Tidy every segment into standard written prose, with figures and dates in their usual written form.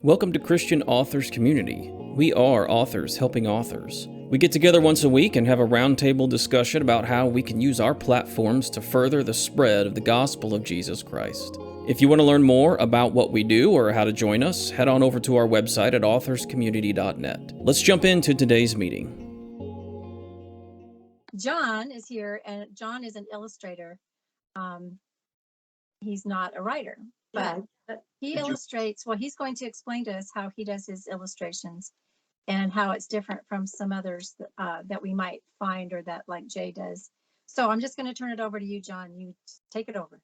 Welcome to Christian Authors Community. We are authors helping authors. We get together once a week and have a roundtable discussion about how we can use our platforms to further the spread of the gospel of Jesus Christ. If you want to learn more about what we do or how to join us, head on over to our website at authorscommunity.net. Let's jump into today's meeting. John is here, and John is an illustrator. He's not a writer, but he illustrates. Well, he's going to explain to us how he does his illustrations and how it's different from some others that we might find or that like Jay does. So I'm just going to turn it over to you, John. You take it over.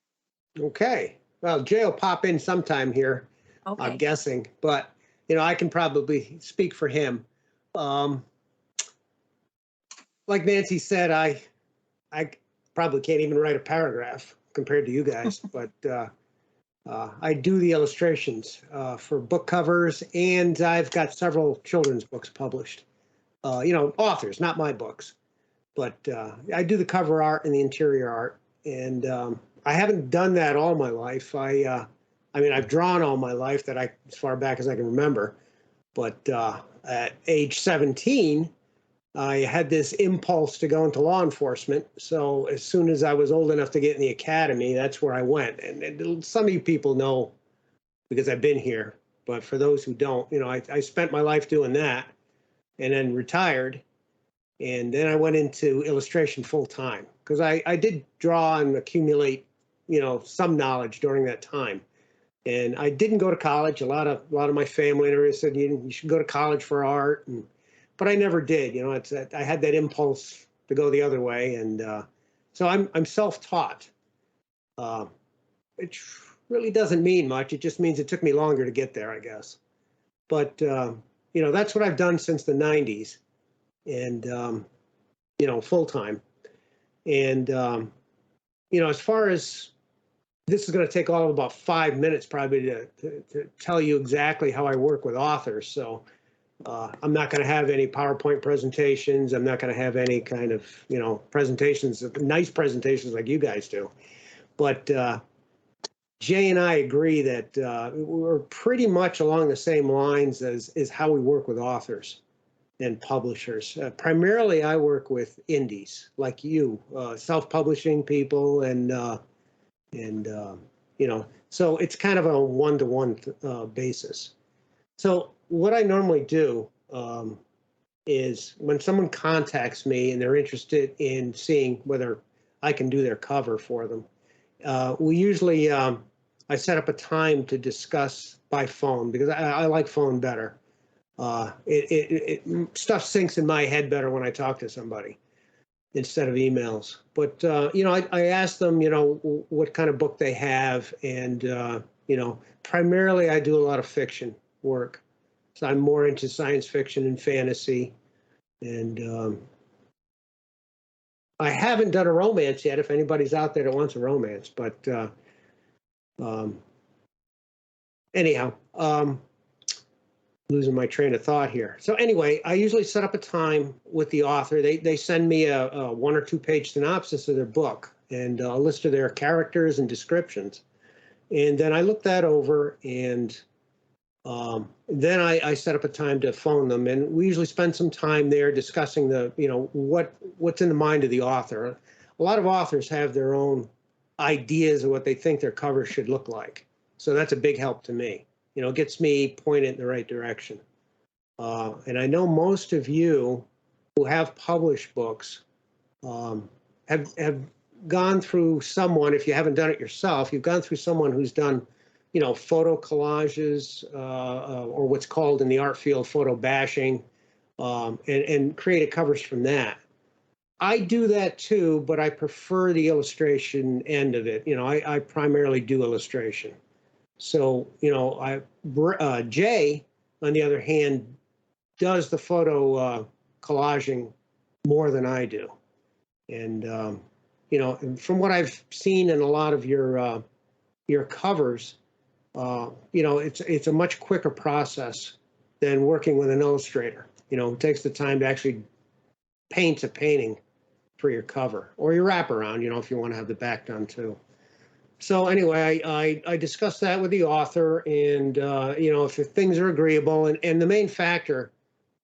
Okay. Well, Jay will pop in sometime here, Okay. I'm guessing, but I can probably speak for him. Like Nancy said, I probably can't even write a paragraph compared to you guys, but I do the illustrations for book covers, and I've got several children's books published. Authors, not my books, but I do the cover art and the interior art, and I haven't done that all my life. I've drawn all my life as far back as I can remember, but at age 17, I had this impulse to go into law enforcement. So as soon as I was old enough to get in the academy, that's where I went. And some of you people know because I've been here, but for those who don't, I spent my life doing that and then retired. And then I went into illustration full time because I did draw and accumulate, some knowledge during that time. And I didn't go to college. A lot of my family and everybody said, you should go to college for art. But I never did. I had that impulse to go the other way, and so I'm self-taught. It really doesn't mean much. It just means it took me longer to get there, I guess. But that's what I've done since the '90s, and full time. And as far as this is going to take all of about 5 minutes probably to tell you exactly how I work with authors. So. I'm not going to have any PowerPoint presentations. I'm not going to have any kind of, presentations, nice presentations like you guys do. But Jay and I agree that we're pretty much along the same lines as how we work with authors and publishers. Primarily, I work with indies like you, self-publishing people, and so it's kind of a one-to-one basis. So what I normally do is when someone contacts me and they're interested in seeing whether I can do their cover for them, we usually, I set up a time to discuss by phone because I like phone better. Stuff sinks in my head better when I talk to somebody instead of emails. But, I ask them, what kind of book they have. And, primarily I do a lot of fiction work. So I'm more into science fiction and fantasy. And I haven't done a romance yet, if anybody's out there that wants a romance. But anyhow, losing my train of thought here. So anyway, I usually set up a time with the author. They send me a 1 or 2 page synopsis of their book and a list of their characters and descriptions. And then I look that over, and then I set up a time to phone them, and we usually spend some time there discussing what's in the mind of the author. A lot of authors have their own ideas of what they think their cover should look like. So that's a big help to me. It gets me pointed in the right direction. And I know most of you who have published books have gone through someone, if you haven't done it yourself, you've gone through someone who's done photo collages, or what's called in the art field photo bashing, and created covers from that. I do that too, but I prefer the illustration end of it. I primarily do illustration. So, Jay, on the other hand, does the photo collaging more than I do. And, and from what I've seen in a lot of your covers, it's a much quicker process than working with an illustrator. It takes the time to actually paint a painting for your cover or your wraparound, if you want to have the back done too. So anyway, I discussed that with the author, and if things are agreeable, and the main factor,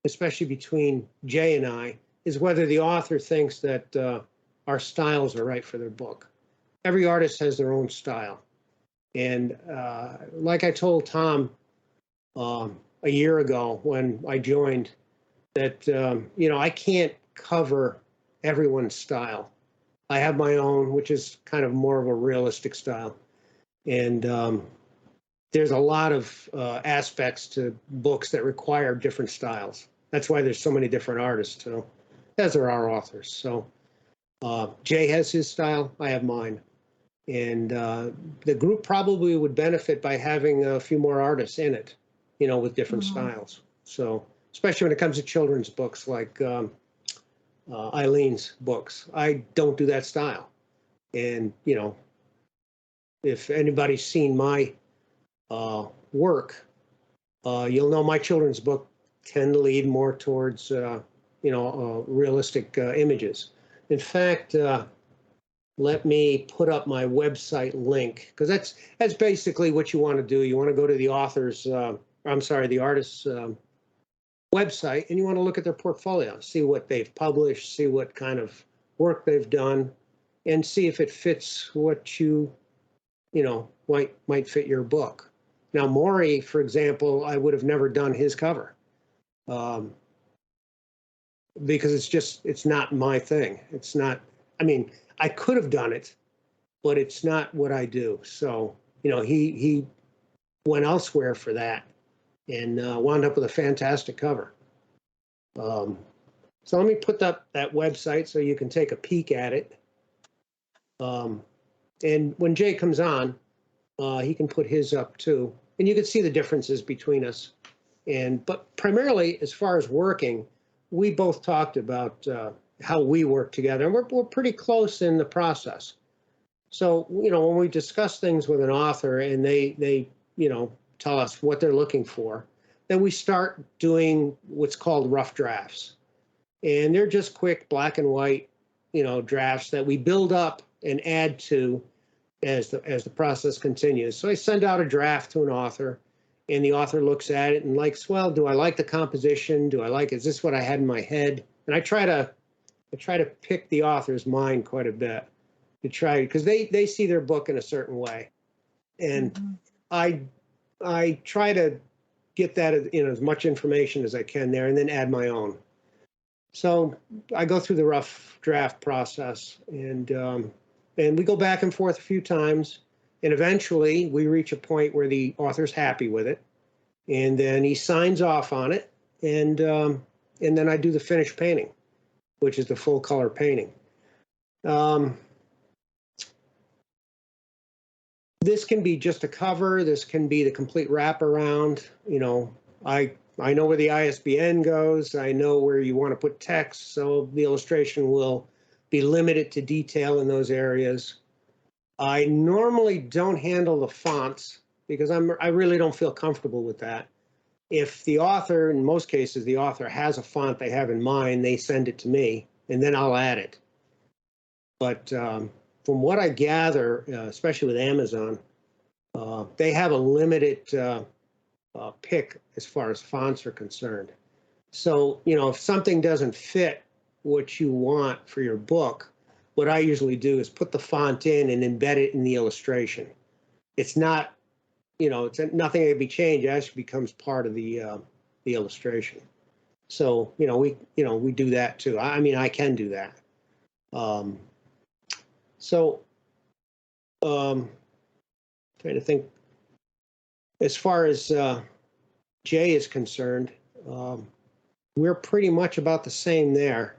especially between Jay and I, is whether the author thinks that our styles are right for their book. Every artist has their own style, and like I told Tom a year ago when I joined, that I can't cover everyone's style. I have my own, which is kind of more of a realistic style. And there's a lot of aspects to books that require different styles. That's why there's so many different artists, too, as there are authors. So Jay has his style, I have mine. And the group probably would benefit by having a few more artists in it, with different styles. So especially when it comes to children's books like Eileen's books. I don't do that style. And, if anybody's seen my work, you'll know my children's book tend to lead more towards, realistic images. In fact, let me put up my website link, because that's basically what you want to do. You want to go to the author's, the artist's website, and you want to look at their portfolio, see what they've published, see what kind of work they've done, and see if it fits what you might fit your book. Now, Maury, for example, I would have never done his cover because it's not my thing. It's not, I could have done it, but it's not what I do. So, he went elsewhere for that and wound up with a fantastic cover. So let me put up that website so you can take a peek at it. And when Jay comes on, he can put his up too. And you can see the differences between us. But primarily, as far as working, we both talked about how we work together, and we're pretty close in the process. So, when we discuss things with an author and they tell us what they're looking for, then we start doing what's called rough drafts. And they're just quick black and white, drafts that we build up and add to as the process continues. So I send out a draft to an author, and the author looks at it and likes, well, do I like the composition? Is this what I had in my head? And I try to pick the author's mind quite a bit because they see their book in a certain way. And I try to get that as much information as I can there, and then add my own. So I go through the rough draft process, and we go back and forth a few times, and eventually we reach a point where the author's happy with it, and then he signs off on it, and then I do the finished painting, which is the full color painting. This can be just a cover. This can be the complete wraparound. I know where the ISBN goes. I know where you want to put text, so the illustration will be limited to detail in those areas. I normally don't handle the fonts because I really don't feel comfortable with that. If the author, in most cases, the author has a font they have in mind, they send it to me, and then I'll add it. But from what I gather, especially with Amazon, they have a limited pick as far as fonts are concerned. So, if something doesn't fit what you want for your book, what I usually do is put the font in and embed it in the illustration. It's not, it's nothing that can be changed. It actually becomes part of the illustration. So, we do that too. I can do that. Trying to think, as far as Jay is concerned, we're pretty much about the same there.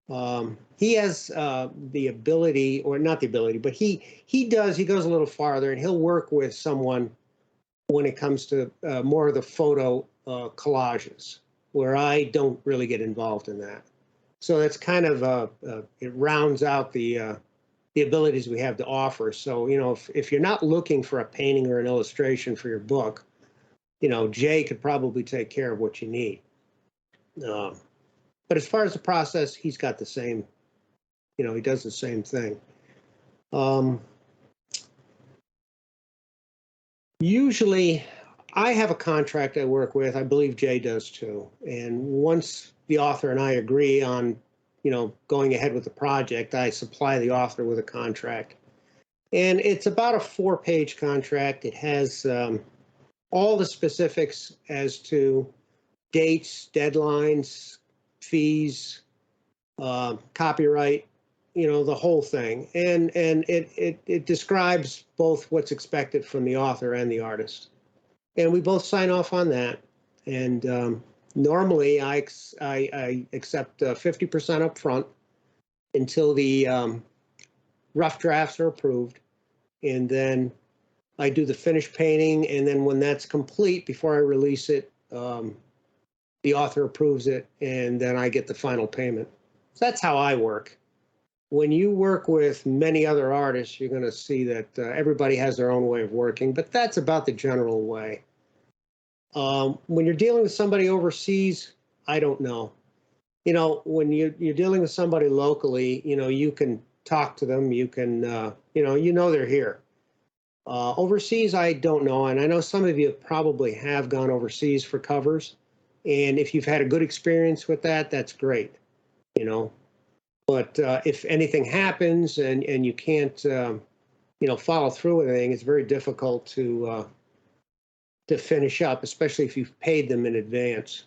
He has the ability, or not the ability, but he goes a little farther, and he'll work with someone when it comes to more of the photo collages, where I don't really get involved in that. So that's kind of it rounds out the abilities we have to offer. So, if you're not looking for a painting or an illustration for your book, Jay could probably take care of what you need. But as far as the process, he's got the same, he does the same thing. Usually, I have a contract I work with. I believe Jay does too. And once the author and I agree on, going ahead with the project, I supply the author with a contract. And it's about a 4-page contract. It has all the specifics as to dates, deadlines, fees, copyright, the whole thing. And it describes both what's expected from the author and the artist. And we both sign off on that. And normally I accept 50% up front until the rough drafts are approved. And then I do the finished painting. And then when that's complete, before I release it, the author approves it, and then I get the final payment. So that's how I work. When you work with many other artists, you're going to see that everybody has their own way of working, but that's about the general way. When you're dealing with somebody overseas, I don't know. When you're dealing with somebody locally, you can talk to them. You can, they're here. Overseas, I don't know. And I know some of you probably have gone overseas for covers. And if you've had a good experience with that, that's great, But if anything happens and you can't, follow through with anything, it's very difficult to finish up, especially if you've paid them in advance.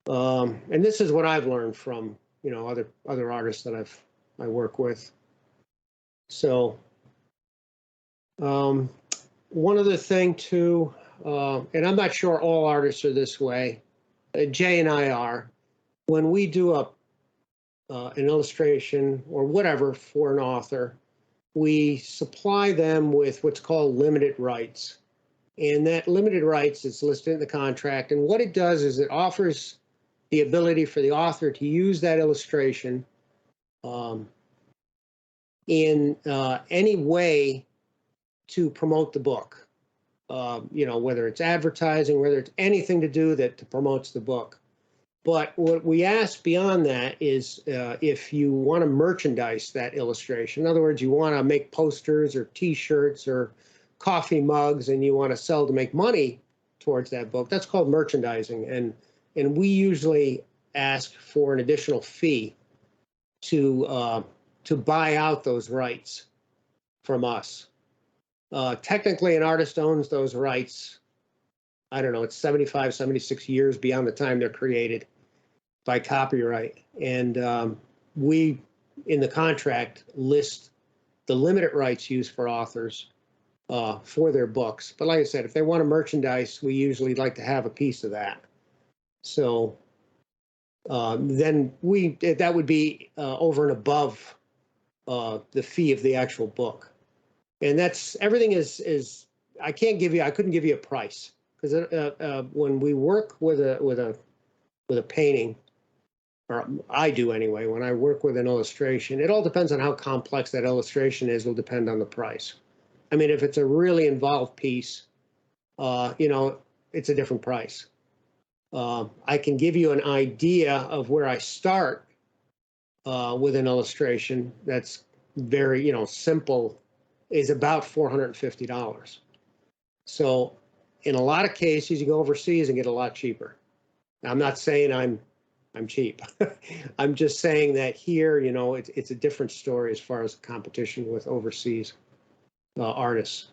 And this is what I've learned from, other artists that I work with. So one other thing too, and I'm not sure all artists are this way. Jay and I are. When we do an illustration or whatever for an author, we supply them with what's called limited rights. And that limited rights is listed in the contract. And what it does is it offers the ability for the author to use that illustration in any way to promote the book. Whether it's advertising, whether it's anything to do that promotes the book. But what we ask beyond that is if you want to merchandise that illustration, in other words, you want to make posters or T-shirts or coffee mugs and you want to sell to make money towards that book, that's called merchandising. And we usually ask for an additional fee to buy out those rights from us. Technically, an artist owns those rights. I don't know, it's 75, 76 years beyond the time they're created by copyright. And we, in the contract, list the limited rights used for authors for their books. But like I said, if they want to merchandise, we usually like to have a piece of that. So then that would be over and above the fee of the actual book. And that's everything is I couldn't give you a price because when we work with a painting, or I do anyway, when I work with an illustration, it all depends on how complex that illustration is, will depend on the price. I mean, if it's a really involved piece, it's a different price. I can give you an idea of where I start with an illustration that's very, simple, is about $450. So in a lot of cases, you go overseas and get a lot cheaper. Now, I'm not saying I'm cheap. I'm just saying that here, it's a different story as far as competition with overseas artists.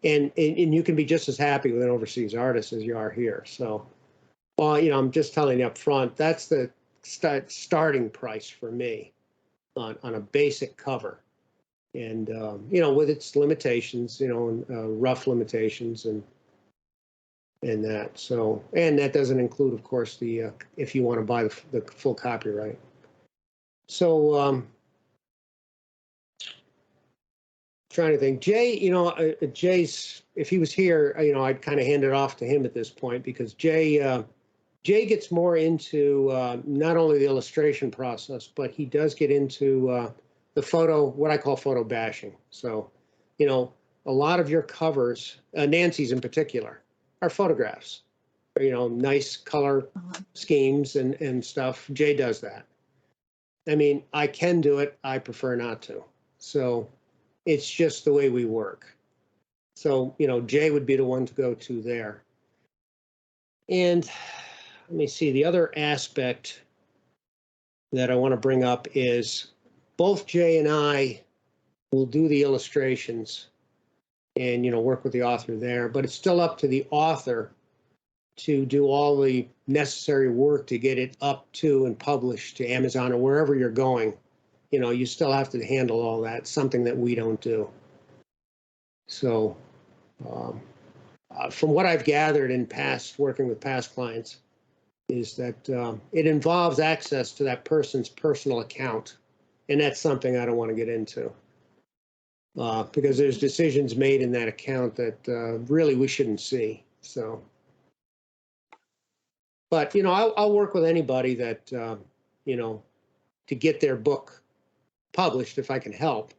And you can be just as happy with an overseas artist as you are here. So, I'm just telling you up front, that's the starting price for me on a basic cover. And, with its limitations, rough limitations and that. So, and that doesn't include, of course, if you want to buy the full copyright. So, trying to think, Jay, Jay's, if he was here, I'd kind of hand it off to him at this point because Jay gets more into not only the illustration process, but he does get into the photo, what I call photo bashing. So, a lot of your covers, Nancy's in particular, are photographs, nice color schemes and stuff. Jay does that. I mean, I can do it. I prefer not to. So it's just the way we work. So, Jay would be the one to go to there. And let me see, the other aspect that I want to bring up is both Jay and I will do the illustrations and, work with the author there, but it's still up to the author to do all the necessary work to get it up to and published to Amazon or wherever you're going. You still have to handle all that, something that we don't do. So from what I've gathered in working with past clients, is that it involves access to that person's personal account. And that's something I don't want to get into because there's decisions made in that account that really we shouldn't see. So, but, I'll work with anybody that, to get their book published if I can help.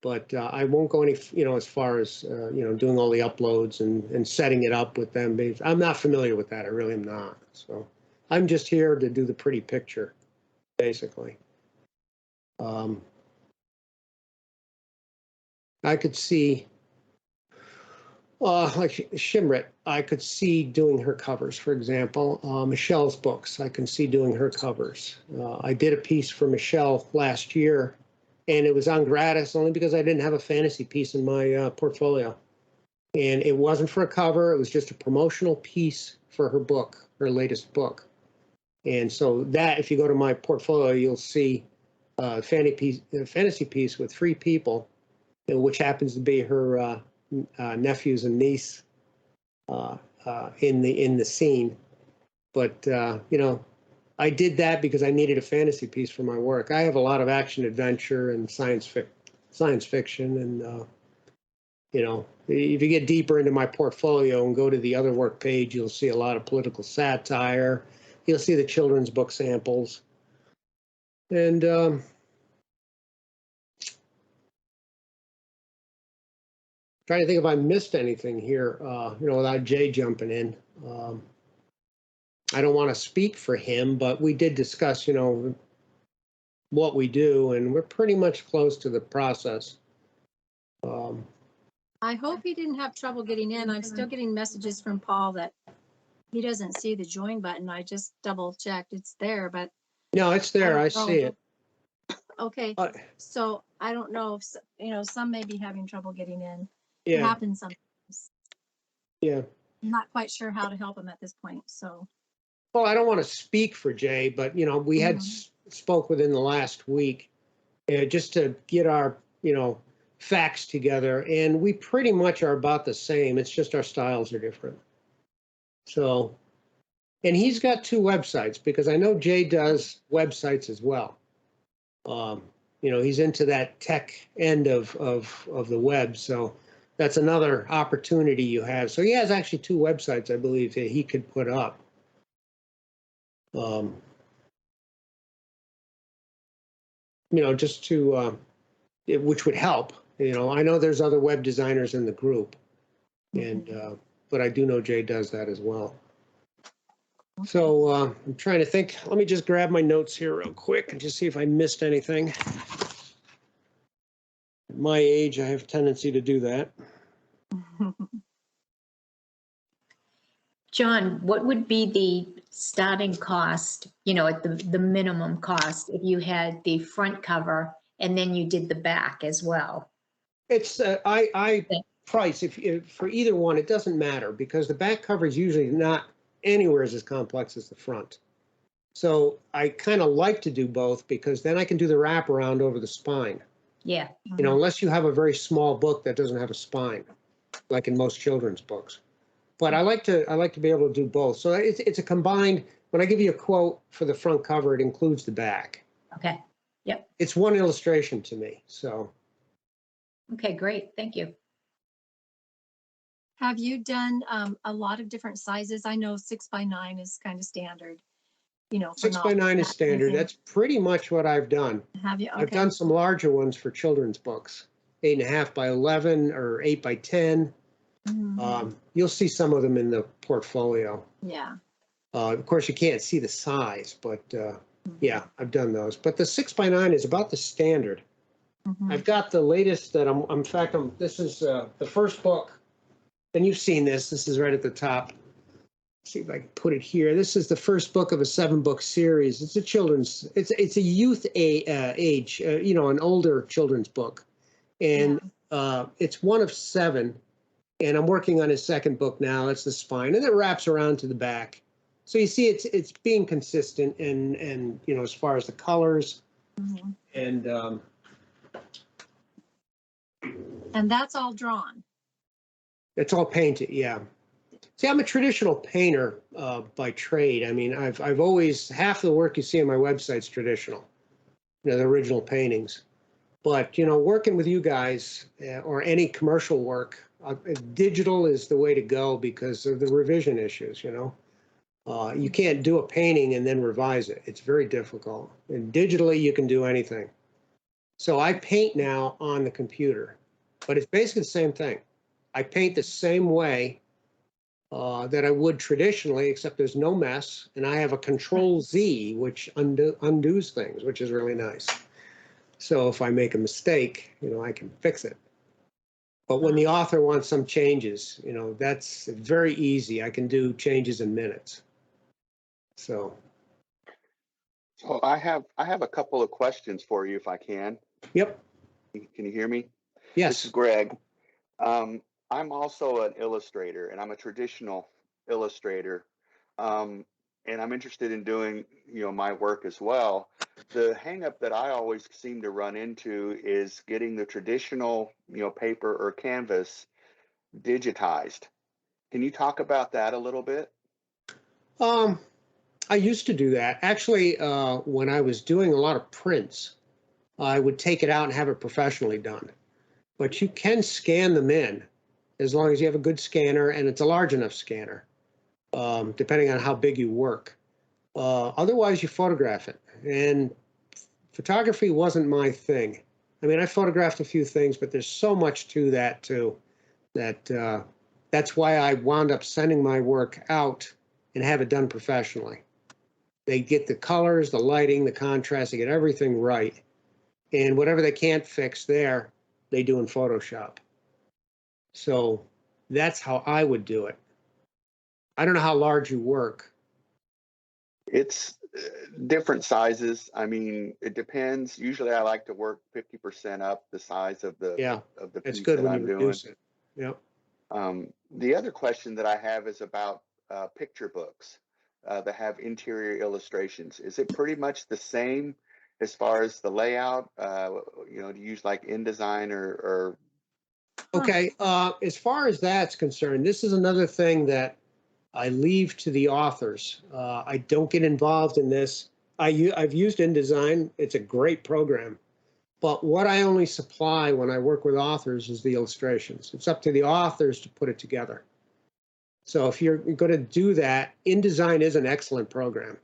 But I won't go any, as far as, doing all the uploads and setting it up with them. I'm not familiar with that. I really am not. So I'm just here to do the pretty picture, basically. I could see, like Shimrit, I could see doing her covers, for example. Michelle's books, I can see doing her covers. I did a piece for Michelle last year, and it was on gratis only because I didn't have a fantasy piece in my portfolio. And it wasn't for a cover, it was just a promotional piece for her book, her latest book. And so that, if you go to my portfolio, you'll see a fantasy piece with 3 people, which happens to be her nephews and niece in the scene. But, I did that because I needed a fantasy piece for my work. I have a lot of action adventure and science fiction. And, if you get deeper into my portfolio and go to the other work page, you'll see a lot of political satire. You'll see the children's book samples. And trying to think if I missed anything here, without Jay jumping in. I don't want to speak for him, but we did discuss, what we do, and we're pretty much close to the process. I hope he didn't have trouble getting in. I'm still getting messages from Paul that he doesn't see the join button. I just double checked. It's there, but. No, it's there. I don't see know. it. Okay, so I don't know if, some may be having trouble getting in. It Yeah, happens sometimes. yeah. I'm not quite sure how to help him at this point, so. Well, I don't want to speak for Jay, but, we had spoke within the last week just to get our, facts together, and we pretty much are about the same. It's just our styles are different. So, and he's got 2 websites because I know Jay does websites as well. He's into that tech end of the web, so that's another opportunity you have. So he has actually 2 websites, I believe, that he could put up. Just to, which would help. I know there's other web designers in the group, and but I do know Jay does that as well. So I'm trying to think. Let me just grab my notes here real quick and just see if I missed anything. At my age, I have a tendency to do that. John, what would be the starting cost, at the minimum cost if you had the front cover and then you did the back as well? It's I price if for either one, it doesn't matter because the back cover is usually not anywhere as complex as the front. So I kind of like to do both because then I can do the wraparound over the spine. Yeah. Unless you have a very small book that doesn't have a spine, like in most children's books. But I like to be able to do both. So it's a combined. When I give you a quote for the front cover, it includes the back. Okay. Yep. It's one illustration to me. So. Okay, great. Thank you. Have you done a lot of different sizes? I know 6x9 is kind of standard. 6x9 is standard. That's pretty much what I've done. Have you? Okay. I've done some larger ones for children's books, 8.5 by 11 or 8 by 10. You'll see some of them in the portfolio. Yeah. Of course, you can't see the size, but yeah, I've done those. But the 6x9 is about the standard. I've got the latest that in fact, this is the first book and you've seen this. This is right at the top. See if I can put it here. This is the first book of a 7-book series. It's a children's. It's a youth age. An older children's book, and it's one of 7. And I'm working on his second book now. It's the spine, and it wraps around to the back. So you see, it's being consistent, and as far as the colors, Mhm. and that's all drawn. it's all painted. Yeah. See, I'm a traditional painter by trade. I mean, I've always, half the work you see on my website's traditional, the original paintings. But working with you guys or any commercial work, digital is the way to go because of the revision issues. You can't do a painting and then revise it. It's very difficult. And digitally, you can do anything. So I paint now on the computer, but it's basically the same thing. I paint the same way that I would traditionally, except there's no mess, and I have a Control Z, which undoes things, which is really nice. So if I make a mistake, I can fix it. But when the author wants some changes, that's very easy. I can do changes in minutes. So I have a couple of questions for you, if I can. Yep. Can you hear me? Yes. This is Greg. I'm also an illustrator, and I'm a traditional illustrator, and I'm interested in doing, my work as well. The hangup that I always seem to run into is getting the traditional, paper or canvas digitized. Can you talk about that a little bit? I used to do that. Actually, when I was doing a lot of prints, I would take it out and have it professionally done. But you can scan them in as long as you have a good scanner and it's a large enough scanner, depending on how big you work. Otherwise, you photograph it. And photography wasn't my thing. I mean, I photographed a few things, but there's so much to that too, that's why I wound up sending my work out and have it done professionally. They get the colors, the lighting, the contrast, they get everything right. And whatever they can't fix there, they do in Photoshop. So that's how I would do it. I don't know how large you work. It's different sizes. I mean, it depends. Usually I like to work 50% up the size of the It's piece good that when I'm you doing. reduce it. Yep. The other question that I have is about picture books that have interior illustrations. Is it pretty much the same as far as the layout? Do you use like InDesign or Okay. As far as that's concerned, this is another thing that I leave to the authors. I don't get involved in this. I've used InDesign. It's a great program. But what I only supply when I work with authors is the illustrations. It's up to the authors to put it together. So if you're going to do that, InDesign is an excellent program.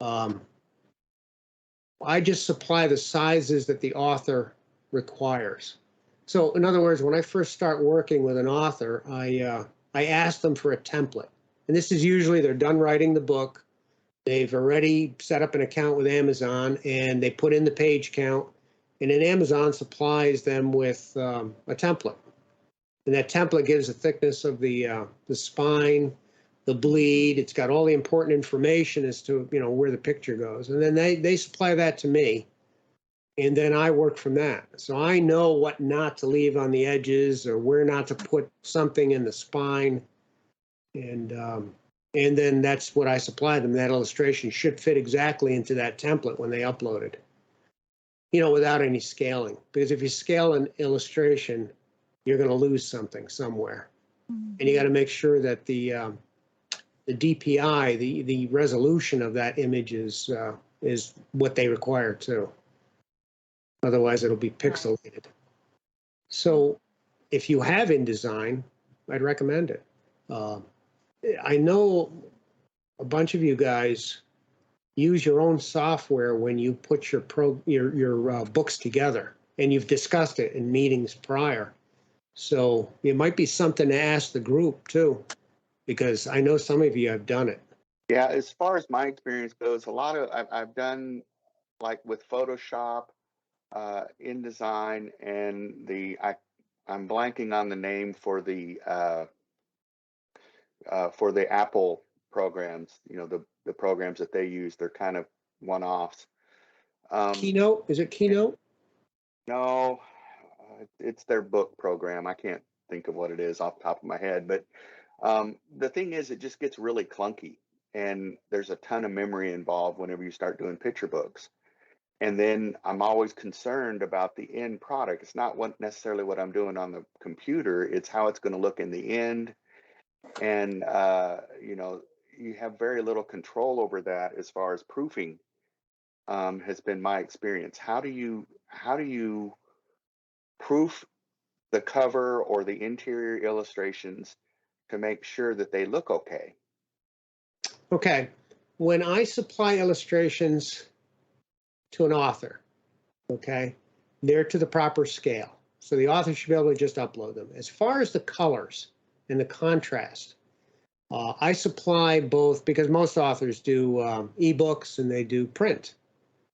I just supply the sizes that the author requires. So in other words, when I first start working with an author, I ask them for a template. And this is usually they're done writing the book. They've already set up an account with Amazon and they put in the page count. And then Amazon supplies them with a template. And that template gives the thickness of the spine, the bleed. It's got all the important information as to where the picture goes. And then they supply that to me. And then I work from that. So I know what not to leave on the edges or where not to put something in the spine. And then that's what I supply them. That illustration should fit exactly into that template when they upload it, without any scaling. Because if you scale an illustration, you're going to lose something somewhere. And you got to make sure that the DPI, the resolution of that image is what they require too. Otherwise, it'll be pixelated. So if you have InDesign, I'd recommend it. I know a bunch of you guys use your own software when you put your books together, and you've discussed it in meetings prior. So it might be something to ask the group too, because I know some of you have done it. Yeah, as far as my experience goes, a lot of I've done like with Photoshop, InDesign, and I'm blanking on the name for the Apple programs. You know, the programs that they use, they're kind of one-offs. Keynote, is it Keynote? No, it's their book program. I can't think of what it is off the top of my head, but the thing is, it just gets really clunky, and there's a ton of memory involved whenever you start doing picture books. And then I'm always concerned about the end product. It's not necessarily what I'm doing on the computer, it's how it's going to look in the end. And, you know, you have very little control over that as far as proofing has been my experience. How do you proof the cover or the interior illustrations to make sure that they look okay? Okay, when I supply illustrations to an author, okay, they're to the proper scale. So the author should be able to just upload them. As far as the colors and the contrast, I supply both because most authors do ebooks and they do print.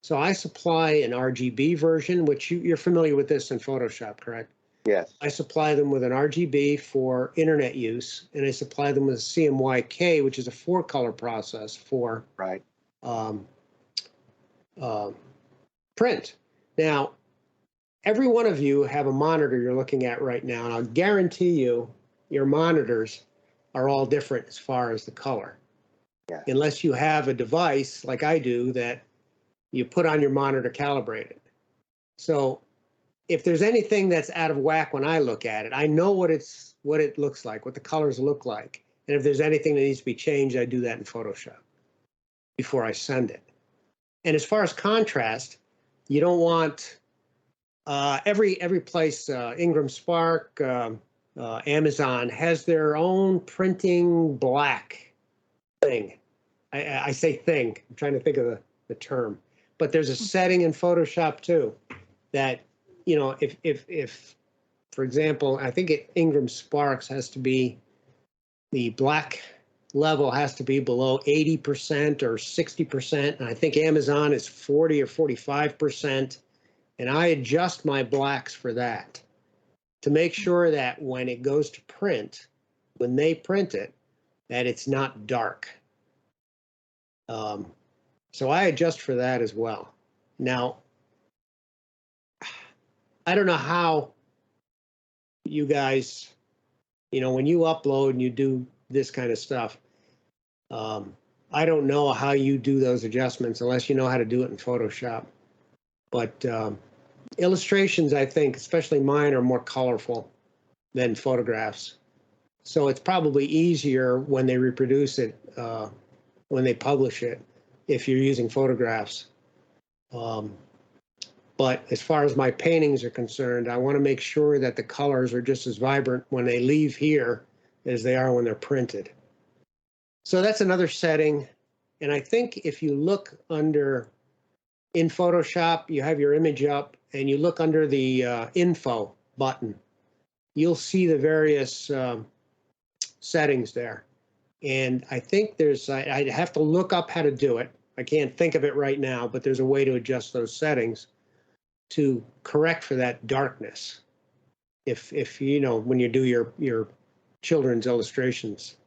So I supply an RGB version, which you're familiar with this in Photoshop, correct? Yes. I supply them with an RGB for internet use, and I supply them with CMYK, which is a 4-color process for Right. Print. Now, every one of you have a monitor you're looking at right now, and I'll guarantee you your monitors are all different as far as the color. Yeah. Unless you have a device like I do that you put on your monitor calibrated. So if there's anything that's out of whack when I look at it, I know what it looks like, what the colors look like. And if there's anything that needs to be changed, I do that in Photoshop before I send it. And as far as contrast, you don't want every place, Ingram Spark, Amazon has their own printing black thing. I say thing, I'm trying to think of the term, but there's a setting in Photoshop too that, you know, if for example, I think Ingram Sparks has to be, the black level has to be below 80% or 60%. And I think Amazon is 40 or 45%. And I adjust my blacks for that to make sure that when it goes to print, when they print it, that it's not dark. So I adjust for that as well. Now, I don't know how you guys, you know, when you upload and you do this kind of stuff, I don't know how you do those adjustments unless you know how to do it in Photoshop. But illustrations, I think, especially mine, are more colorful than photographs. So it's probably easier when they reproduce it, when they publish it, if you're using photographs. But as far as my paintings are concerned, I want to make sure that the colors are just as vibrant when they leave here as they are when they're printed. So that's another setting. And I think if you look under, in Photoshop, you have your image up and you look under the info button, you'll see the various settings there. And I think there's, I'd have to look up how to do it. I can't think of it right now, but there's a way to adjust those settings to correct for that darkness. If you know, when you do your children's illustrations.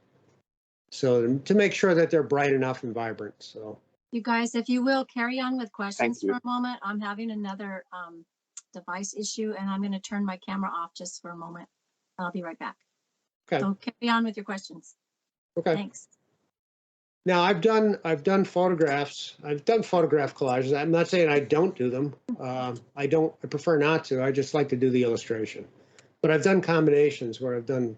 So to make sure that they're bright enough and vibrant. So You guys, if you will, carry on with questions you. for a moment. I'm having another device issue, and I'm going to turn my camera off just for a moment. I'll be right back. okay, So carry on with your questions. okay. Thanks. Now I've done photographs. I've done photograph collages. I'm not saying I don't do them. I prefer not to. I just like to do the illustration. But I've done combinations where I've done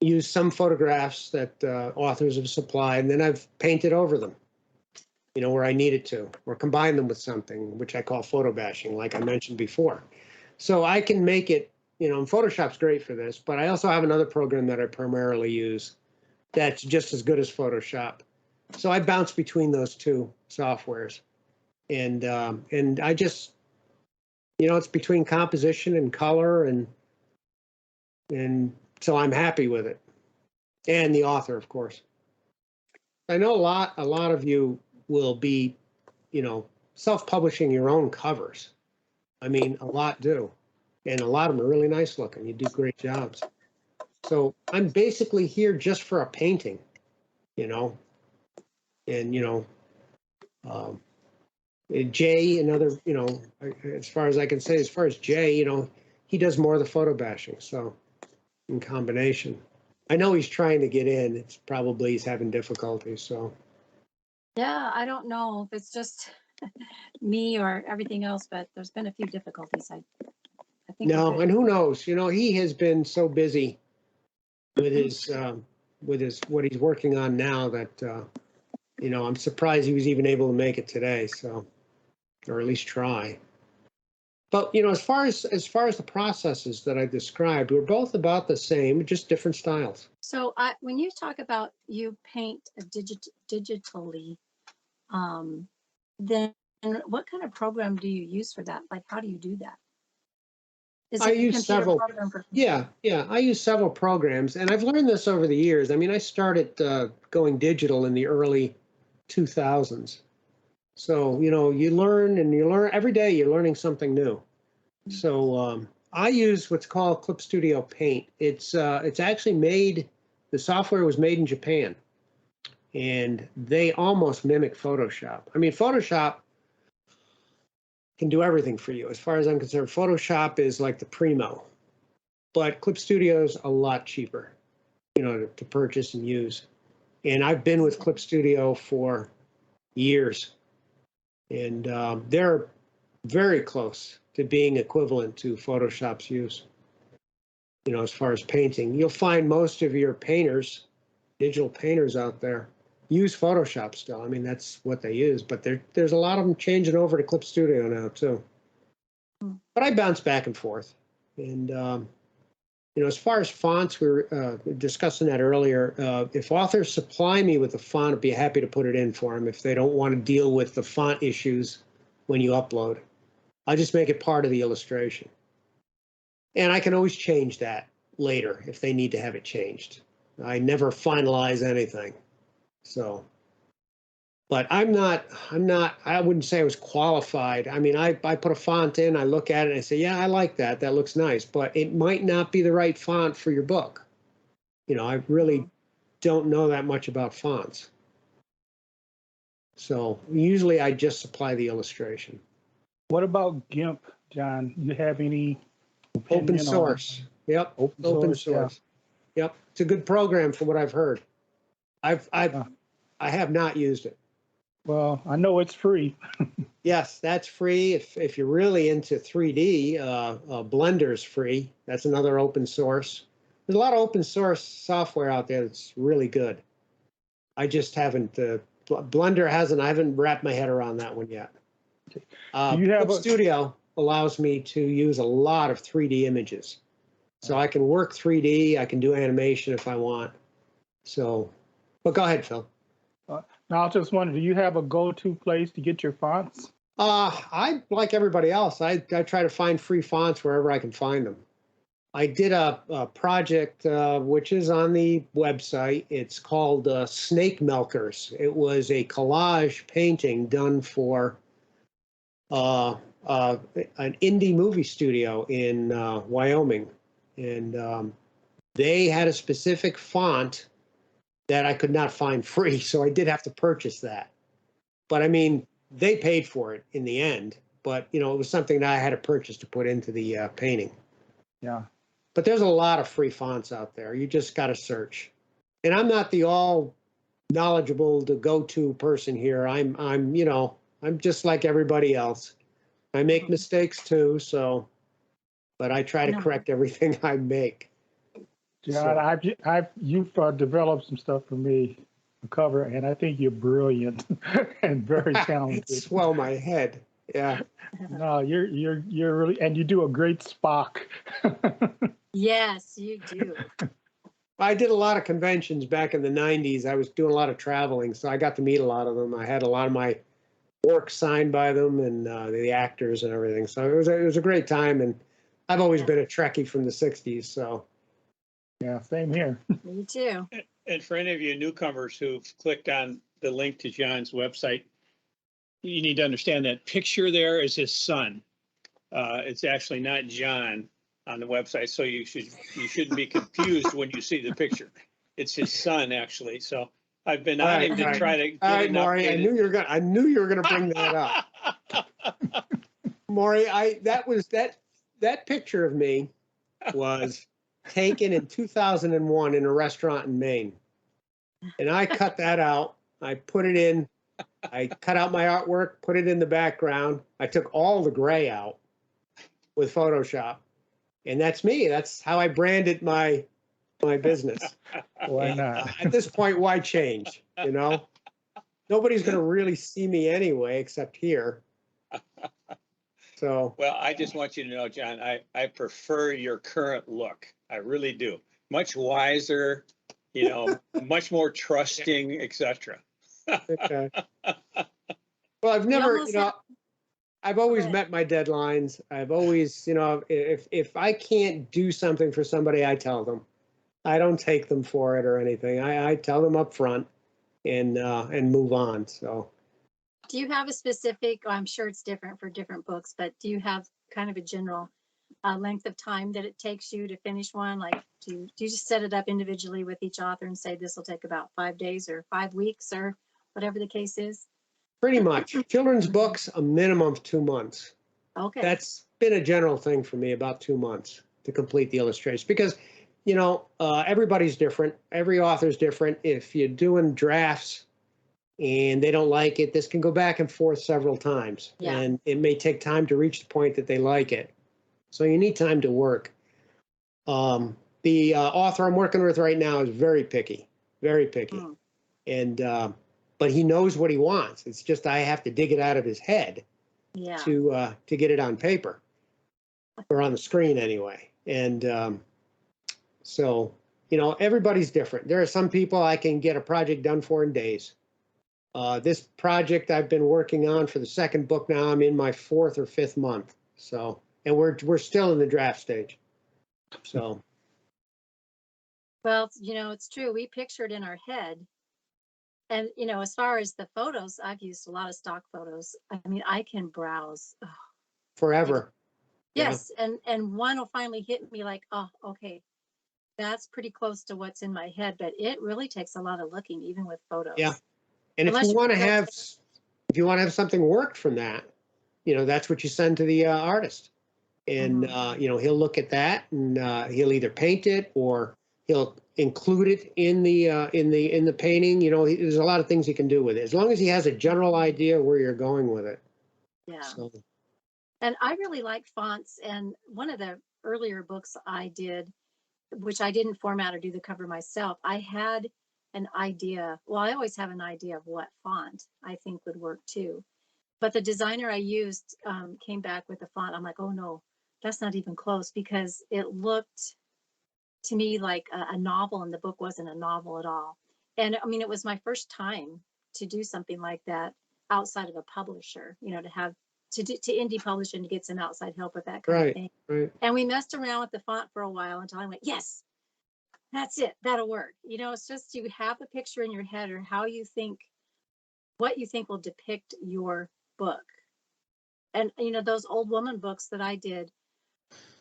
used some photographs that authors have supplied, and then I've painted over them, you know, where I needed to, or combine them with something, which I call photo bashing, like I mentioned before. So I can make it, you know, and Photoshop's great for this, but I also have another program that I primarily use that's just as good as Photoshop. So I bounce between those two softwares, and I just, you know, it's between composition and color, and so I'm happy with it, and the author, of course. I know a lot of you will be, you know, self-publishing your own covers. I mean, a lot do. And a lot of them are really nice looking. You do great jobs. So I'm basically here just for a painting, you know, and, um, Jay, another, as far as I can say, as far as Jay, he does more of the photo bashing. So in combination, I know he's trying to get in. It's probably he's having difficulties. So Yeah, I don't know if it's just me or everything else, but there's been a few difficulties. I think we're no, good. and who knows? He has been so busy with his what he's working on now that I'm surprised he was even able to make it today. So, or at least try. But as far as the processes that I described, we're both about the same, just different styles. So when you talk about you paint digitally, then what kind of program do you use for that? Like, how do you do that? Is I it a use computer several. program for- Yeah, I use several programs, and I've learned this over the years. I mean, I started going digital in the early 2000s. So, you learn and you learn every day, you're learning something new. So I use what's called Clip Studio Paint. It's actually the software was made in Japan, and they almost mimic Photoshop. I mean, Photoshop can do everything for you. As far as I'm concerned, Photoshop is like the primo, but Clip Studio is a lot cheaper, to purchase and use. And I've been with Clip Studio for years, and they're very close to being equivalent to Photoshop's use. As far as painting, you'll find most of your painters, digital painters out there, use Photoshop still. I mean, that's what they use, but there's a lot of them changing over to Clip Studio now too. But I bounce back and forth. And, as far as fonts, we were discussing that earlier. If authors supply me with a font, I'd be happy to put it in for them if they don't want to deal with the font issues when you upload. I'll just make it part of the illustration. And I can always change that later if they need to have it changed. I never finalize anything. So, but I wouldn't say I was qualified. I mean, I put a font in, I look at it and I say, yeah, I like that. That looks nice, but it might not be the right font for your book. I really don't know that much about fonts. So usually I just supply the illustration. What about GIMP, John? You have any opinion Open on source. Yep. open source? Yep. It's a good program from what I've heard. I have not used it. Well, I know it's free. Yes, that's free. If you're really into 3D, Blender's free. That's another open source. There's a lot of open source software out there that's really good. I just haven't. Blender hasn't. I haven't wrapped my head around that one yet. Do you have Clip Studio allows me to use a lot of 3D images, so I can work 3D. I can do animation if I want. So, but go ahead, Phil. Now, I just wondered, do you have a go-to place to get your fonts? I, like everybody else, I try to find free fonts wherever I can find them. I did a project which is on the website. It's called Snake Milkers. It was a collage painting done for an indie movie studio in Wyoming. And they had a specific font that I could not find free, so I did have to purchase that. But I mean, they paid for it in the end, but it was something that I had to purchase to put into the painting. Yeah. But there's a lot of free fonts out there. You just got to search. And I'm not the all knowledgeable, the go-to person here. I'm just like everybody else. I make mistakes too, but I try to correct everything I make. John, you've developed some stuff for me to cover, and I think you're brilliant and very talented. Swell my head. Yeah. No, you're really, and you do a great Spock. Yes, you do. I did a lot of conventions back in the 90s. I was doing a lot of traveling, so I got to meet a lot of them. I had a lot of my work signed by them and the actors and everything. So it was a great time, and I've always been a Trekkie from the 60s. So Yeah, same here. Me too. And for any of you newcomers who've clicked on the link to John's website, you need to understand that picture there is his son. It's actually not John. on the website, so you shouldn't be confused when you see the picture. It's his son, actually. So I've been on him to Right. try to get All right, an Maury, I updated. knew you were gonna bring that up. Maury, that picture of me was taken in 2001 in a restaurant in Maine. And I cut that out. I put it in. I cut out my artwork, put it in the background. I took all the gray out with Photoshop. And that's me. That's how I branded my business. Why And, not? at this point, why change? You know, nobody's going to really see me anyway, except here. So, Well, I just want you to know, John, I prefer your current look. I really do. Much wiser, much more trusting, etc. okay. Well, I've You never, almost have- I've always ahead. met my deadlines. I've always, if I can't do something for somebody, I tell them. I don't take them for it or anything. I tell them up front and move on. So, Do you have a specific, I'm sure it's different for different books, but do you have kind of a general length of time that it takes you to finish one? Like, do you just set it up individually with each author and say this will take about 5 days or 5 weeks or whatever the case is? pretty much children's books, a minimum of 2 months. Okay. That's been a general thing for me, about 2 months to complete the illustration, because everybody's different. Every author's different. If you're doing drafts and they don't like it, this can go back and forth several times. Yeah. And it may take time to reach the point that they like it. So you need time to work. The author I'm working with right now is very picky, very picky. Mm. And but he knows what he wants. It's just I have to dig it out of his head Yeah. to get it on paper or on the screen anyway. And so, everybody's different. There are some people I can get a project done for in days. This project I've been working on for the second book now, I'm in my 4th or 5th month. So, and we're still in the draft stage. So, Well, it's true. We pictured in our head. And, as far as the photos, I've used a lot of stock photos. I mean, I can browse. Oh, forever. Yeah. yes. And one will finally hit me like, oh, okay. That's pretty close to what's in my head, but it really takes a lot of looking, even with photos. Yeah. And Unless if you you want to feel- have something worked from that, that's what you send to the artist. And, he'll look at that and he'll either paint it or he'll include it in the painting. There's a lot of things he can do with it, as long as he has a general idea where you're going with it. Yeah. So, And I really like fonts. And one of the earlier books I did, which I didn't format or do the cover myself, I had an idea. Well, I always have an idea of what font I think would work too. But the designer I used came back with a font. I'm like, oh no, that's not even close, because it looked to me like a novel, and the book wasn't a novel at all. And I mean, it was my first time to do something like that outside of a publisher, to have to indie publish and to get some outside help with that kind of right, thing. right. And we messed around with the font for a while until I went, yes, that's it. That'll work. It's just you have a picture in your head or what you think will depict your book. And, those old woman books that I did,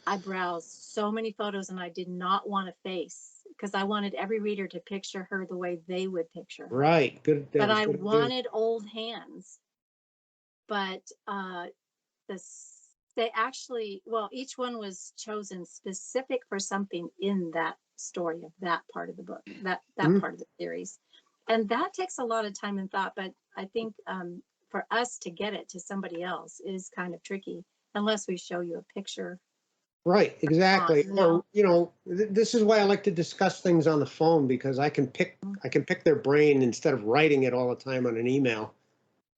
I browsed so many photos and I did not want a face because I wanted every reader to picture her the way they would picture her. Right. Good. But I wanted old hands. But each one was chosen specific for something in that story of that part of the book, that part of the series. And that takes a lot of time and thought. But I think for us to get it to somebody else is kind of tricky unless we show you a picture. Right, exactly. No. Or, this is why I like to discuss things on the phone, because I can pick their brain instead of writing it all the time on an email.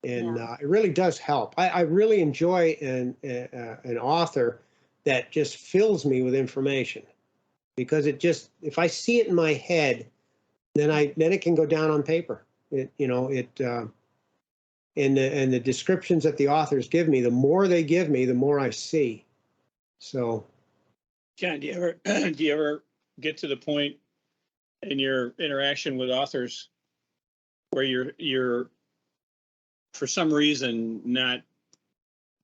And it really does help. I really enjoy an author that just fills me with information, because if I see it in my head, then it can go down on paper. And the descriptions that the authors give me, the more they give me, the more I see. So, John, do you ever get to the point in your interaction with authors where you're for some reason not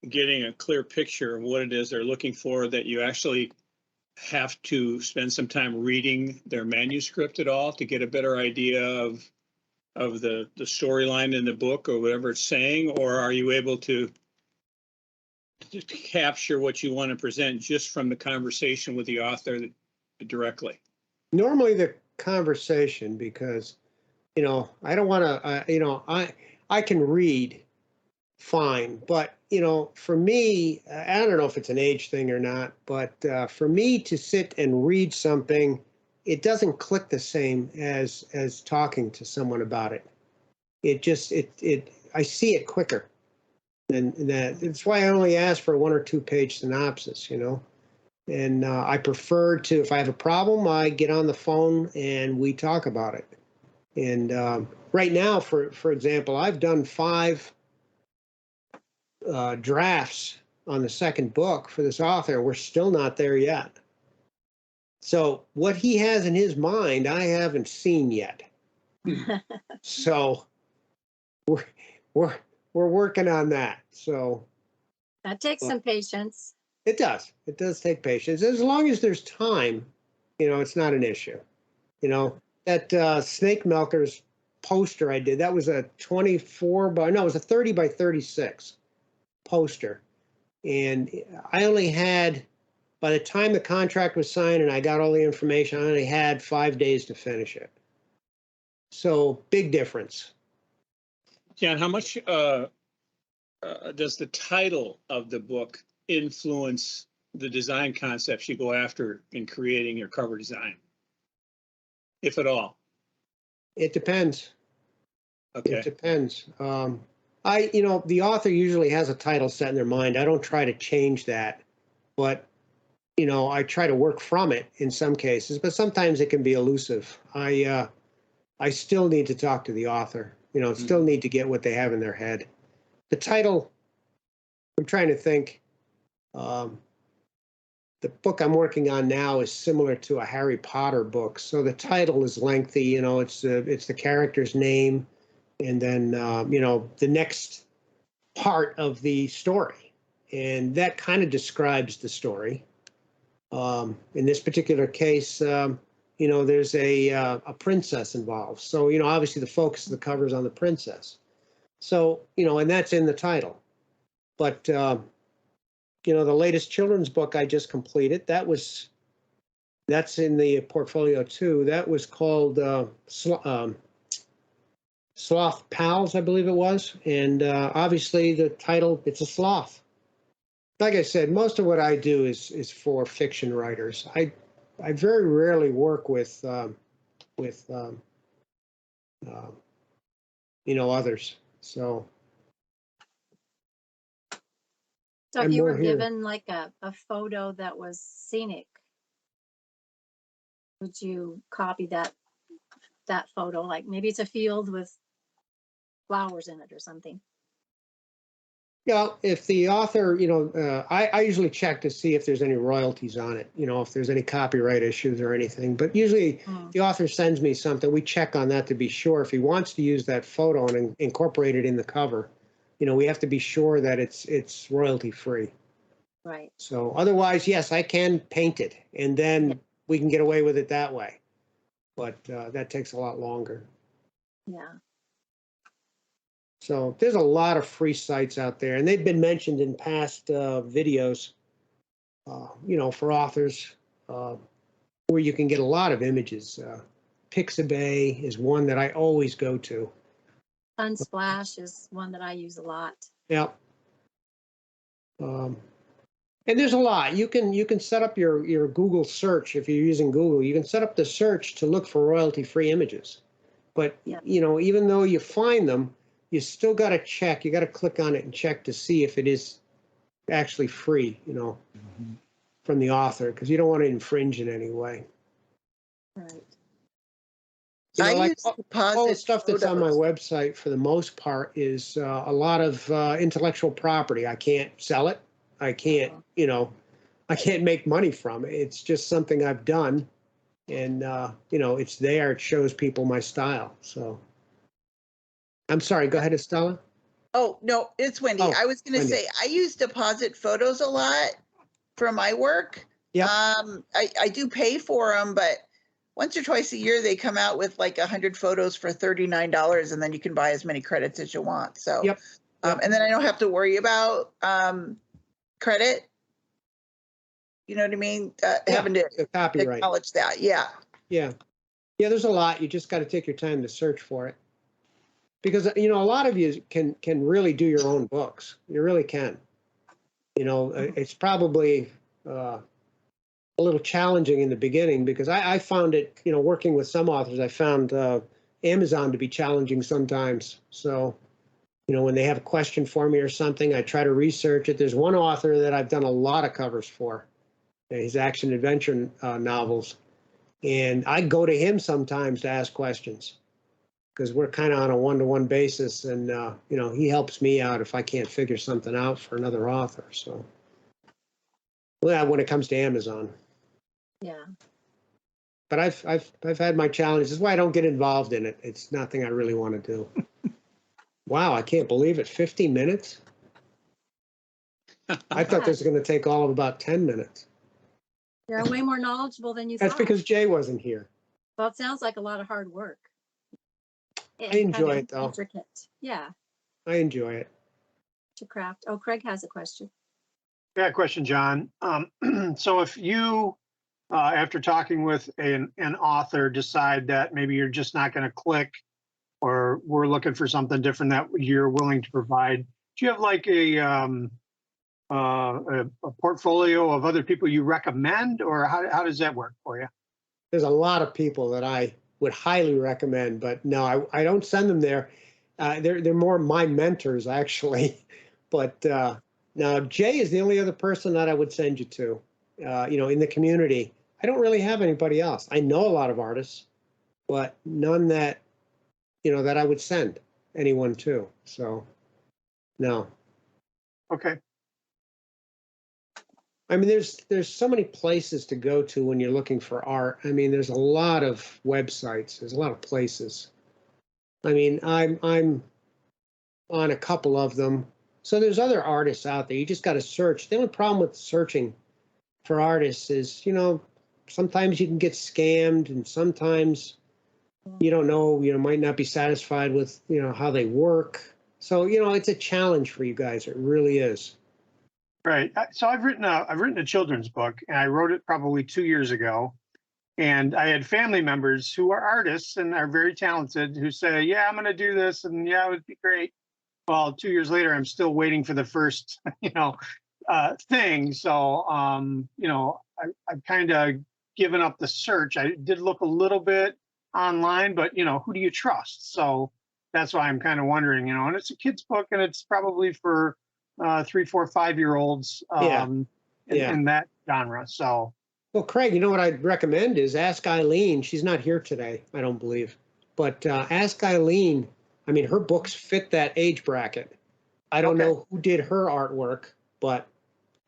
getting a clear picture of what it is they're looking for, that you actually have to spend some time reading their manuscript at all to get a better idea of the storyline in the book or whatever it's saying, or are you able to capture what you want to present just from the conversation with the author directly? Normally the conversation, because, you know, I don't want to, you know, I can read fine, but, you know, for me, I don't know if it's an age thing or not, but for me to sit and read something, it doesn't click the same as talking to someone about it. It just, I see it quicker than that. It's why I only ask for a 1 or 2 page synopsis, you know. And I prefer to, if I have a problem, I get on the phone and we talk about it. And right now, for example, I've done 5 drafts on the second book for this author. We're still not there yet. So what he has in his mind, I haven't seen yet. So we're working on that. So That takes some patience. it does. It does take patience. As long as there's time, you know, it's not an issue. You know, that Snake Milkers poster I did, that was a 24 by, no, it was a 30 by 36 poster. And I only had, by the time the contract was signed and I got all the information, I only had 5 days to finish it. So big difference. John, how much does the title of the book influence the design concepts you go after in creating your cover design, if at all? It depends. Okay. It depends. You know, the author usually has a title set in their mind. I don't try to change that, but, you know, I try to work from it in some cases, but sometimes it can be elusive. I still need to talk to the author, you know, still need to get what they have in their head. The title, I'm trying to think, the book I'm working on now is similar to a Harry Potter book. So the title is lengthy, you know, it's the character's name, and then, you know, the next part of the story. And that kind of describes the story. In this particular case, you know, there's a princess involved. So, you know, obviously the focus of the cover is on the princess. So, you know, and that's in the title. But, you know, the latest children's book I just completed, that's in the portfolio too. That was called Sloth Pals, I believe it was. And obviously the title, it's a sloth. Like I said, most of what I do is for fiction writers. I very rarely work with you know, others. So So if I'm you more were here. given like a photo that was scenic, would you copy that photo? Like maybe it's a field with flowers in it or something. Yeah, if the author, you know, I usually check to see if there's any royalties on it, you know, if there's any copyright issues or anything. But usually the author sends me something, we check on that to be sure. If he wants to use that photo and incorporate it in the cover, you know, we have to be sure that it's royalty free. Right. So otherwise, yes, I can paint it and then we can get away with it that way. But that takes a lot longer. Yeah. So there's a lot of free sites out there, and they've been mentioned in past videos, you know, for authors, where you can get a lot of images. Pixabay is one that I always go to. Unsplash is one that I use a lot. Yeah. And there's a lot. You can set up your Google search. If you're using Google, you can set up the search to look for royalty-free images. But, you know, even though you find them, you still got to check. You got to click on it and check to see if it is actually free, you know, from the author, because you don't want to infringe in any way. Right. You know, I like use all the deposit stuff that's on my photos. website for the most part is a lot of intellectual property. I can't sell it. I can't, you know, I can't make money from it. It's just something I've done, and you know, it's there. It shows people my style. So I'm sorry. Go ahead, Estella. Oh, no, it's Wendy. Oh, I was going to Wendy. say, I use deposit photos a lot for my work. Yep. I do pay for them, but once or twice a year, they come out with like 100 photos for $39, and then you can buy as many credits as you want. So, Yep. And then I don't have to worry about credit. You know what I mean? Having to The copyright. acknowledge that. Yeah. Yeah. Yeah, there's a lot. You just got to take your time to search for it. Because, you know, a lot of you can really do your own books. You really can. You know, it's probably a little challenging in the beginning because I found it, you know, working with some authors, I found Amazon to be challenging sometimes. So, you know, when they have a question for me or something, I try to research it. There's one author that I've done a lot of covers for, his action adventure novels. And I go to him sometimes to ask questions because we're kind of on a one-to-one basis. And, you know, he helps me out if I can't figure something out for another author. So, well, when it comes to Amazon. Yeah. But I've had my challenges. That's why I don't get involved in it. It's nothing I really want to do. Wow, I can't believe it. 50 minutes? I thought this was going to take all of about 10 minutes. You're way more knowledgeable than you That's thought. because Jay wasn't here. Well, it sounds like a lot of hard work. I enjoy it, though. Intricate. Yeah, I enjoy it. to craft. Oh, Craig has a question. Yeah, question, John. So if you, after talking with an author, decide that maybe you're just not going to click, or we're looking for something different that you're willing to provide, do you have like a portfolio of other people you recommend, or how does that work for you? There's a lot of people that I would highly recommend, but no, I don't send them there. They're more my mentors, actually. But now Jay is the only other person that I would send you to, you know, in the community. I don't really have anybody else. I know a lot of artists, but none that, you know, that I would send anyone to. So, no. Okay. I mean, there's so many places to go to when you're looking for art. I mean, there's a lot of websites. There's a lot of places. I mean, I'm on a couple of them. So there's other artists out there. You just got to search. The only problem with searching for artists is, you know, sometimes you can get scammed, and sometimes you don't know, you know, might not be satisfied with, you know, how they work. So, you know, it's a challenge for you guys. It really is. Right. So I've written a children's book, and I wrote it probably 2 years ago. And I had family members who are artists and are very talented who say, yeah, I'm going to do this. And yeah, it would be great. Well, 2 years later, I'm still waiting for the first, you know, thing. So, you know, I've kind of given up the search. I did look a little bit online, but, you know, who do you trust? So that's why I'm kind of wondering, you know, and it's a kid's book, and it's probably for 3, 4, 5-year-olds in that genre. So, well, Craig, you know what I'd recommend is ask Eileen. She's not here today, I don't believe, but ask Eileen. I mean, her books fit that age bracket. I don't know who did her artwork, but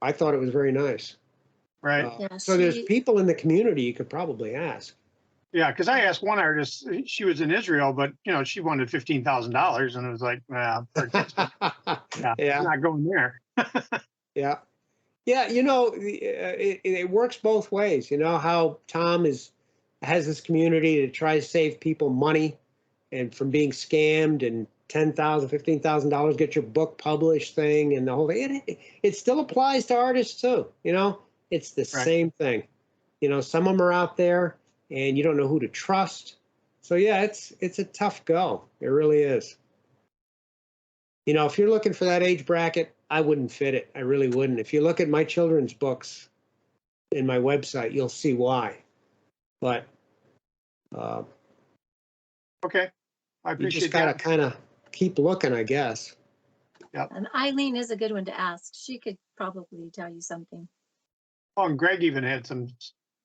I thought it was very nice. Right. So there's people in the community you could probably ask. Yeah, because I asked one artist, she was in Israel, but you know, she wanted $15,000, and it was like, well, yeah, not going there. Yeah, you know, it works both ways. You know how Tom has this community to try to save people money and from being scammed, and $10,000, $15,000 get your book published thing, and the whole thing. It still applies to artists too. You know, it's the same thing. You know, some of them are out there, and you don't know who to trust. So yeah, it's a tough go. It really is. You know, if you're looking for that age bracket, I wouldn't fit it. I really wouldn't. If you look at my children's books in my website, you'll see why. But okay, I appreciate you just gotta kind of keep looking, I guess. Yeah. And Eileen is a good one to ask. She could probably tell you something. Oh, and Greg even had some.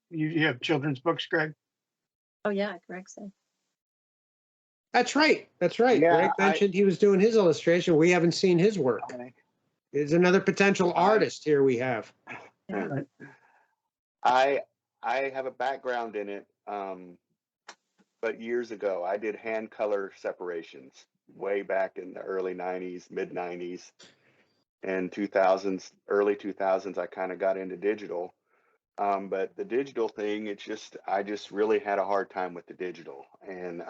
You have children's books, Greg? Oh yeah, Greg said. That's right. Yeah, Greg mentioned he was doing his illustration. We haven't seen his work. There's another potential artist here we have. Yeah. I have a background in it, but years ago I did hand color separations way back in the early 90s, mid 90s, and 2000s, early 2000s. I kind of got into digital, But the digital thing, I just really had a hard time with the digital, and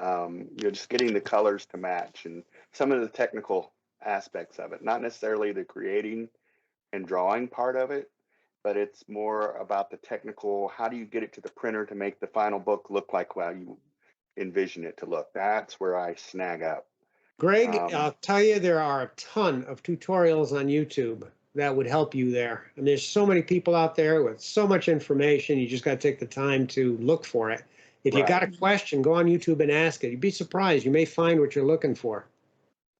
just getting the colors to match and some of the technical aspects of it, not necessarily the creating and drawing part of it, but it's more about the technical, how do you get it to the printer to make the final book look like how you envision it to look? That's where I snag up. Greg, I'll tell you, there are a ton of tutorials on YouTube that would help you there. And there's so many people out there with so much information. You just got to take the time to look for it. If you got a question, go on YouTube and ask it. You'd be surprised. You may find what you're looking for.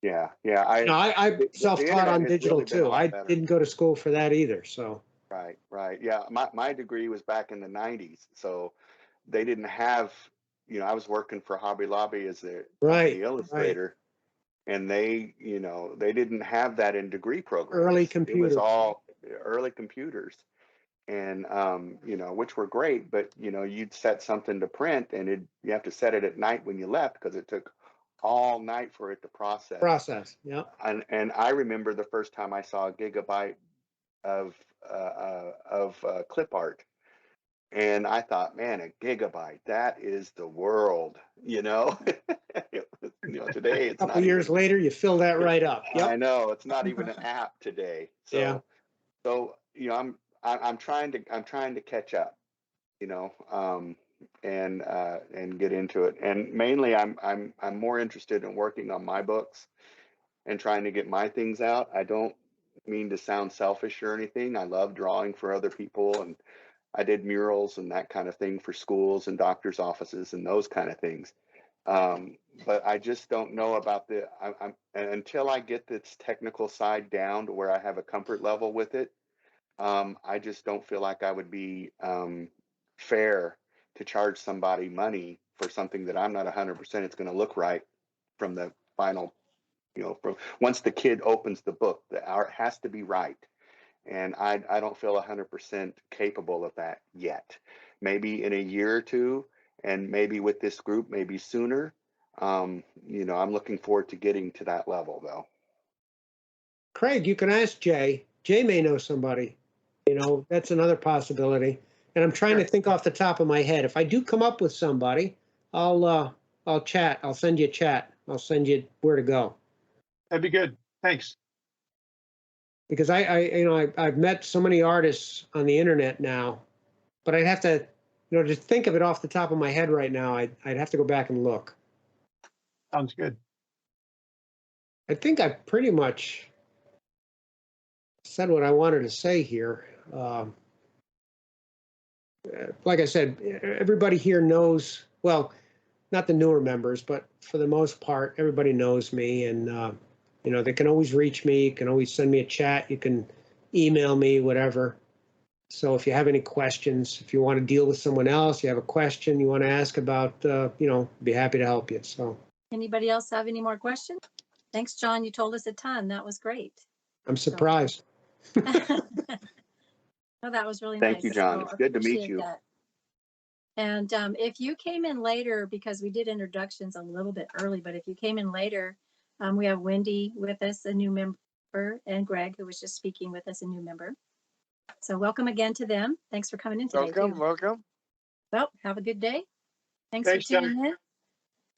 Yeah. I self-taught on digital really too. I didn't go to school for that either. So. Right. Yeah. My degree was back in the 90s. So they didn't have, I was working for Hobby Lobby as the illustrator. Right. And they didn't have that in degree programs. Early computers. It was all early computers, and which were great. But you'd set something to print, and you have to set it at night when you left because it took all night for it to process. Yeah. And I remember the first time I saw a gigabyte of clip art. And I thought, man, a gigabyte, that is the world, Today it's a couple years later, you fill that right up. Yep. I know, it's not even an app today. So, yeah. So, I'm trying to catch up, and get into it. And mainly I'm more interested in working on my books and trying to get my things out. I don't mean to sound selfish or anything. I love drawing for other people, and I did murals and that kind of thing for schools and doctors' offices and those kind of things. But I just don't know about until I get this technical side down to where I have a comfort level with it. I just don't feel like I would be fair to charge somebody money for something that I'm not 100% it's going to look right from the final, once the kid opens the book, the art has to be right. And I don't feel 100% capable of that yet. Maybe in a year or two, and maybe with this group, maybe sooner. I'm looking forward to getting to that level, though. Craig, you can ask Jay. Jay may know somebody. That's another possibility. And I'm trying to think off the top of my head. If I do come up with somebody, I'll chat. I'll send you a chat. I'll send you where to go. That'd be good. Thanks. Because I've met so many artists on the internet now, but I'd have to, to think of it off the top of my head right now, I'd have to go back and look. Sounds good. I think I pretty much said what I wanted to say here. Like I said, everybody here knows, well, not the newer members, but for the most part, everybody knows me, and they can always reach me. You can always send me a chat. You can email me, whatever. So if you have any questions, if you want to deal with someone else, you have a question you want to ask about, be happy to help you. So. Anybody else have any more questions? Thanks, John. You told us a ton. That was great. I'm surprised. Oh, that was really nice. Thank you, John. It's good to meet you. That. And if you came in later, because we did introductions a little bit early, but if you came in later, we have Wendy with us, a new member, and Greg, who was just speaking with us, a new member. So welcome again to them. Thanks for coming in today. Welcome. Well, have a good day. Thanks for tuning in.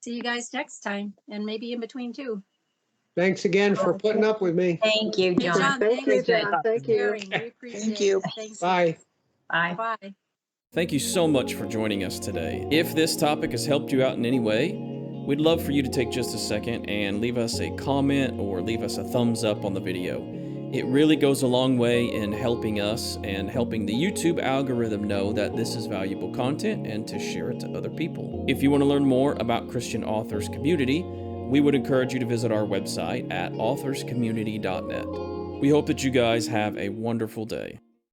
See you guys next time, and maybe in between too. Thanks again for putting up with me. Thank you, John. Thank you, John. Thank you. We appreciate Thank you. it. Thanks. Bye. Bye. Bye. Thank you so much for joining us today. If this topic has helped you out in any way, we'd love for you to take just a second and leave us a comment or leave us a thumbs up on the video. It really goes a long way in helping us and helping the YouTube algorithm know that this is valuable content and to share it to other people. If you want to learn more about Christian Authors Community, we would encourage you to visit our website at authorscommunity.net. We hope that you guys have a wonderful day.